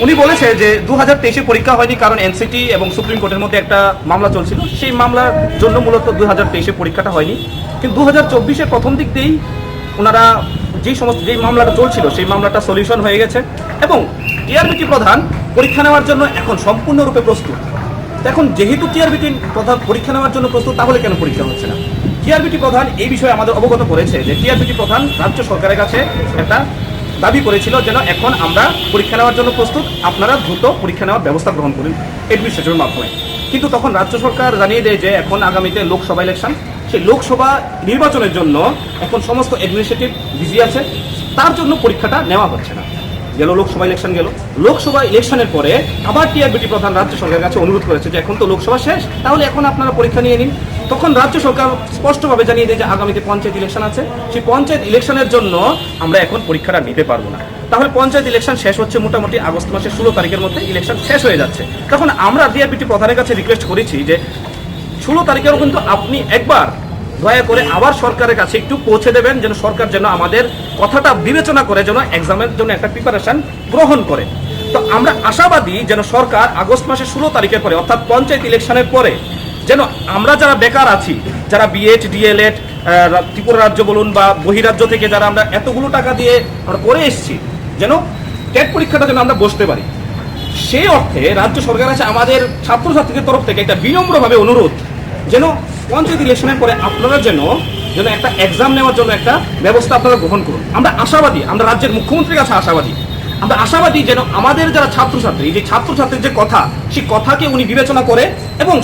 উনি বলেছে যে 2023-এ পরীক্ষা হয়নি কারণ এনসিটি এবং সুপ্রিম কোর্টের মধ্যে একটা মামলা চলছিল, সেই মামলার জন্য মূলত 2023-এ পরীক্ষাটা হয়নি। কিন্তু 2024-এর প্রথম দিক দিয়েই ওনারা যেই মামলাটা চলছিল সেই মামলাটা সলিউশন হয়ে গেছে এবং টিআরবিটি প্রধান পরীক্ষা নেওয়ার জন্য এখন সম্পূর্ণরূপে প্রস্তুত। এখন যেহেতু টিআরবিটি প্রধান পরীক্ষা নেওয়ার জন্য প্রস্তুত, তাহলে কেন পরীক্ষা হচ্ছে না? টিআরবিটি প্রধান এই বিষয়ে আমাদের অবগত করেছে যে টিআরবিটি প্রধান রাজ্য সরকারের কাছে একটা দাবি করেছিল যেন এখন আমরা পরীক্ষা নেওয়ার জন্য প্রস্তুত, আপনারা দ্রুত পরীক্ষা নেওয়ার ব্যবস্থা গ্রহণ করুন অ্যাডমিনিস্ট্রেশনের মাধ্যমে। কিন্তু তখন রাজ্য সরকার জানিয়ে দেয় যে এখন আগামীতে লোকসভা ইলেকশন, সেই লোকসভা নির্বাচনের জন্য এখন সমস্ত অ্যাডমিনিস্ট্রেটিভ বিজি আছে, তার জন্য পরীক্ষাটা নেওয়া হচ্ছে না। গেল লোকসভা ইলেকশন গেল, লোকসভা ইলেকশনের পরে আবার টিআরবিটি প্রধান রাজ্য সরকারের কাছে অনুরোধ করেছে যে এখন তো লোকসভা শেষ, তাহলে এখন আপনারা পরীক্ষা নিয়ে নিন। তখন রাজ্য সরকার স্পষ্টভাবে জানিয়ে দেয় যে আগামীতে পঞ্চায়েত ইলেকশন আছে, সেই পঞ্চায়েত ইলেকশনের জন্য আমরা এখন পরীক্ষাটা নিতে পারবো না। তাহলে পঞ্চায়েত ইলেকশন শেষ হচ্ছে মোটামুটি আগস্ট মাসের 16 তারিখের মধ্যে ইলেকশন শেষ হয়ে যাচ্ছে। তখন আমরা টিআরবিটি প্রধানের কাছে রিকোয়েস্ট করেছি যে 16 তারিখেও কিন্তু আপনি একবার দয়া করে আবার সরকারের কাছে একটু পৌঁছে দেবেন, যেন সরকার যেন আমাদের কথাটা বিবেচনা করে যেন এক্সামের জন্য একটা প্রিপারেশন গ্রহণ করে। তো আমরা আশাবাদী যেন সরকার আগস্ট মাসের 16 তারিখের পরে অর্থাৎ পঞ্চায়েত ইলেকশনের পরে যেন আমরা যারা বেকার আছি, যারা বিএড ডিএলএড ত্রিপুরা রাজ্য বলুন বা বহিরাজ্য থেকে যারা আমরা এতগুলো টাকা দিয়ে আমরা করে এসেছি, যেন টেট পরীক্ষাটা যেন আমরা বসতে পারি। সেই অর্থে রাজ্য সরকার আছে আমাদের ছাত্রছাত্রীদের তরফ থেকে একটা বিনম্রভাবে অনুরোধ যেন পঞ্চায়েত ইলেকশনের পরে আপনারা যেন একটা এক্সাম নেওয়ার জন্য একটা ব্যবস্থা আপনারা গ্রহণ করুন। আমরা আশাবাদী, আমরা রাজ্যের মুখ্যমন্ত্রীর কাছে আশাবাদী, আমরা আশাবাদী যেন আমাদের যারা ছাত্রছাত্রী, যে ছাত্রছাত্রীর যে কথা, সেই কথাকে উনি বিবেচনা করে এবং